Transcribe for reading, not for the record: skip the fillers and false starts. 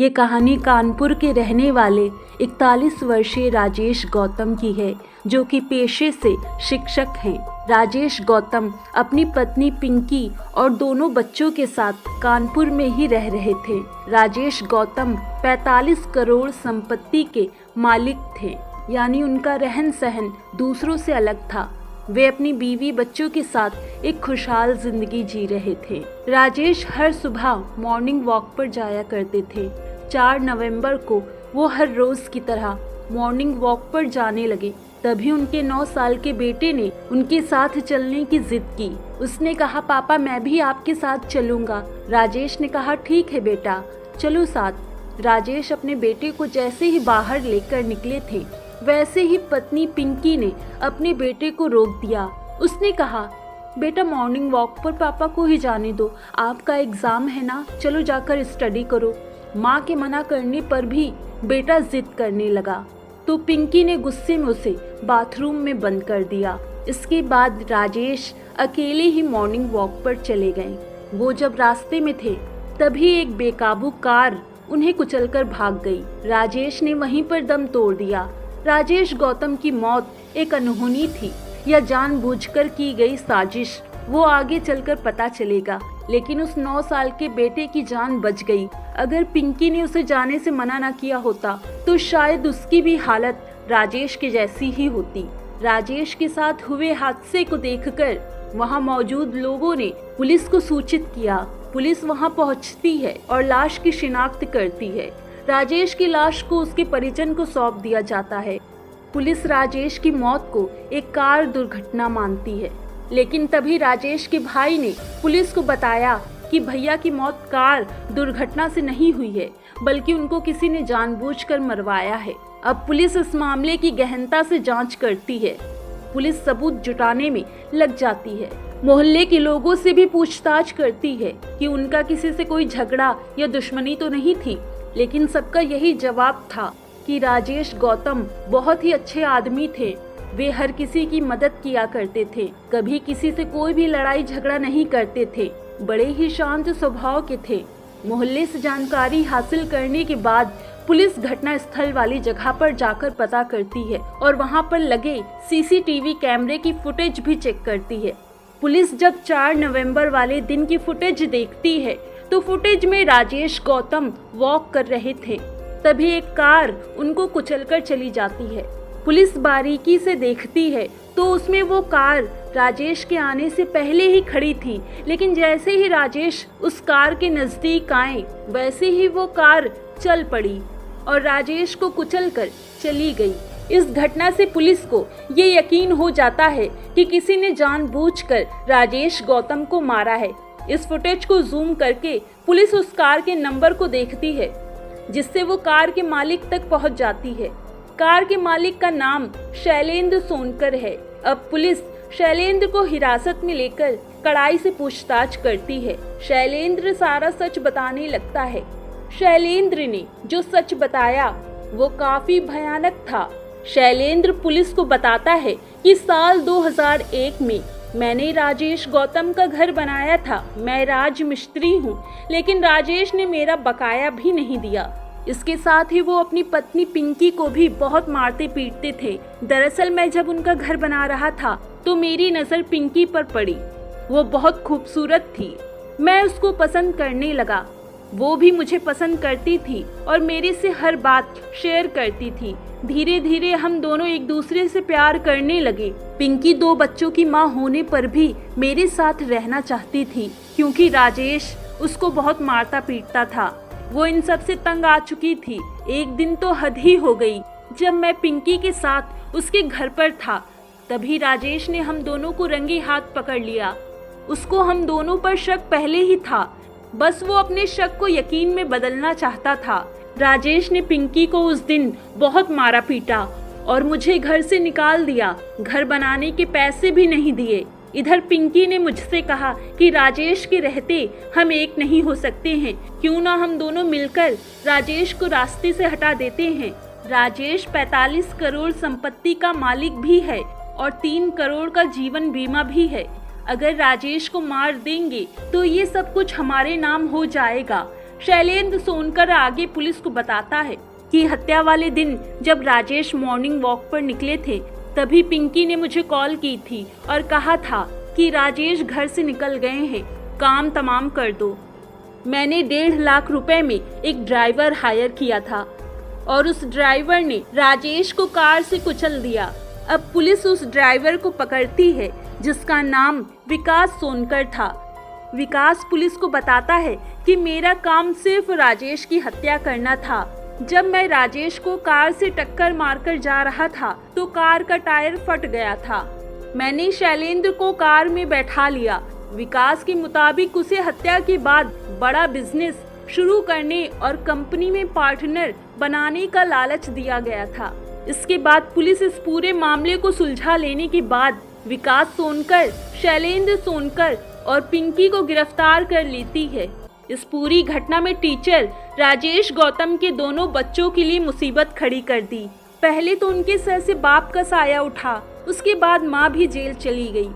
ये कहानी कानपुर के रहने वाले 41 वर्षीय राजेश गौतम की है, जो कि पेशे से शिक्षक हैं। राजेश गौतम अपनी पत्नी पिंकी और दोनों बच्चों के साथ कानपुर में ही रह रहे थे। राजेश गौतम 45 करोड़ संपत्ति के मालिक थे, यानी उनका रहन सहन दूसरों से अलग था। वे अपनी बीवी बच्चों के साथ एक खुशहाल जिंदगी जी रहे थे। राजेश हर सुबह मॉर्निंग वॉक पर जाया करते थे। 4 नवंबर को वो हर रोज की तरह मॉर्निंग वॉक पर जाने लगे। तभी उनके 9 साल के बेटे ने उनके साथ चलने की जिद की। उसने कहा, पापा मैं भी आपके साथ चलूंगा। राजेश ने कहा, ठीक है बेटा, चलो साथ। राजेश अपने बेटे को जैसे ही बाहर लेकर निकले थे, वैसे ही पत्नी पिंकी ने अपने बेटे को रोक दिया। उसने कहा, बेटा मॉर्निंग वॉक पर पापा को ही जाने दो, आपका एग्जाम है ना, चलो जाकर स्टडी करो। माँ के मना करने पर भी बेटा जिद करने लगा, तो पिंकी ने गुस्से में उसे बाथरूम में बंद कर दिया। इसके बाद राजेश अकेले ही मॉर्निंग वॉक पर चले गए। वो जब रास्ते में थे, तभी एक बेकाबू कार उन्हें कुचलकर भाग गई। राजेश ने वहीं पर दम तोड़ दिया। राजेश गौतम की मौत एक अनहोनी थी या जानबूझकर की गई साजिश, वो आगे चलकर पता चलेगा। लेकिन उस 9 साल के बेटे की जान बच गई। अगर पिंकी ने उसे जाने से मना न किया होता, तो शायद उसकी भी हालत राजेश के जैसी ही होती। राजेश के साथ हुए हादसे को देखकर वहां मौजूद लोगों ने पुलिस को सूचित किया। पुलिस वहां पहुंचती है और लाश की शिनाख्त करती है। राजेश की लाश को उसके परिजन को सौंप दिया जाता है। पुलिस राजेश की मौत को एक कार दुर्घटना मानती है, लेकिन तभी राजेश के भाई ने पुलिस को बताया कि भैया की मौत कार दुर्घटना से नहीं हुई है, बल्कि उनको किसी ने जानबूझकर मरवाया है। अब पुलिस इस मामले की गहनता से जांच करती है। पुलिस सबूत जुटाने में लग जाती है। मोहल्ले के लोगों से भी पूछताछ करती है कि उनका किसी से कोई झगड़ा या दुश्मनी तो नहीं थी, लेकिन सबका यही जवाब था कि राजेश गौतम बहुत ही अच्छे आदमी थे। वे हर किसी की मदद किया करते थे, कभी किसी से कोई भी लड़ाई झगड़ा नहीं करते थे, बड़े ही शांत स्वभाव के थे। मोहल्ले से जानकारी हासिल करने के बाद पुलिस घटना स्थल वाली जगह पर जाकर पता करती है और वहां पर लगे सीसीटीवी कैमरे की फुटेज भी चेक करती है। पुलिस जब 4 नवंबर वाले दिन की फुटेज देखती है, तो फुटेज में राजेश गौतम वॉक कर रहे थे। तभी एक कार उनको कुचलकर चली जाती है। पुलिस बारीकी से देखती है तो उसमें वो कार राजेश के आने से पहले ही खड़ी थी, लेकिन जैसे ही राजेश उस कार के नजदीक आए, वैसे ही वो कार चल पड़ी और राजेश को कुचलकर चली गई। इस घटना से पुलिस को ये यकीन हो जाता है कि किसी ने जानबूझकर राजेश गौतम को मारा है। इस फुटेज को जूम करके पुलिस उस कार के नंबर को देखती है, जिससे वो कार के मालिक तक पहुंच जाती है। कार के मालिक का नाम शैलेंद्र सोनकर है। अब पुलिस शैलेंद्र को हिरासत में लेकर कड़ाई से पूछताछ करती है। शैलेंद्र सारा सच बताने लगता है। शैलेंद्र ने जो सच बताया वो काफी भयानक था। शैलेंद्र पुलिस को बताता है कि साल 2001 में मैंने राजेश गौतम का घर बनाया था। मैं राज मिस्त्री हूँ, लेकिन राजेश ने मेरा बकाया भी नहीं दिया। इसके साथ ही वो अपनी पत्नी पिंकी को भी बहुत मारते पीटते थे। दरअसल मैं जब उनका घर बना रहा था, तो मेरी नजर पिंकी पर पड़ी। वो बहुत खूबसूरत थी। मैं उसको पसंद करने लगा। वो भी मुझे पसंद करती थी और मेरे से हर बात शेयर करती थी। धीरे धीरे हम दोनों एक दूसरे से प्यार करने लगे। पिंकी 2 बच्चों की माँ होने पर भी मेरे साथ रहना चाहती थी, क्योंकि राजेश उसको बहुत मारता पीटता था। वो इन सब से तंग आ चुकी थी। एक दिन तो हद ही हो गई। जब मैं पिंकी के साथ उसके घर पर था, तभी राजेश ने हम दोनों को रंगे हाथ पकड़ लिया। उसको हम दोनों पर शक पहले ही था, बस वो अपने शक को यकीन में बदलना चाहता था। राजेश ने पिंकी को उस दिन बहुत मारा पीटा और मुझे घर से निकाल दिया। घर बनाने के पैसे भी नहीं दिए। इधर पिंकी ने मुझसे कहा कि राजेश के रहते हम एक नहीं हो सकते हैं, क्यों ना हम दोनों मिलकर राजेश को रास्ते से हटा देते हैं। राजेश 45 करोड़ संपत्ति का मालिक भी है और 3 करोड़ का जीवन बीमा भी है। अगर राजेश को मार देंगे तो ये सब कुछ हमारे नाम हो जाएगा। शैलेंद्र सोनकर आगे पुलिस को बताता है कि हत्या वाले दिन जब राजेश मॉर्निंग वॉक पर निकले थे तभी पिंकी ने मुझे कॉल की थी और कहा था कि राजेश घर से निकल गए हैं, काम तमाम कर दो। मैंने 1.5 लाख रुपए में एक ड्राइवर हायर किया था और उस ड्राइवर ने राजेश को कार से कुचल दिया। अब पुलिस उस ड्राइवर को पकड़ती है जिसका नाम विकास सोनकर था। विकास पुलिस को बताता है कि मेरा काम सिर्फ राजेश की हत्या करना था। जब मैं राजेश को कार से टक्कर मारकर जा रहा था तो कार का टायर फट गया था। मैंने शैलेंद्र को कार में बैठा लिया। विकास के मुताबिक उसे हत्या के बाद बड़ा बिजनेस शुरू करने और कंपनी में पार्टनर बनाने का लालच दिया गया था। इसके बाद पुलिस इस पूरे मामले को सुलझा लेने के बाद विकास सोनकर, शैलेंद्र सोनकर और पिंकी को गिरफ्तार कर लेती है। इस पूरी घटना में टीचर राजेश गौतम के दोनों बच्चों के लिए मुसीबत खड़ी कर दी। पहले तो उनके सर से बाप का साया उठा, उसके बाद माँ भी जेल चली गई।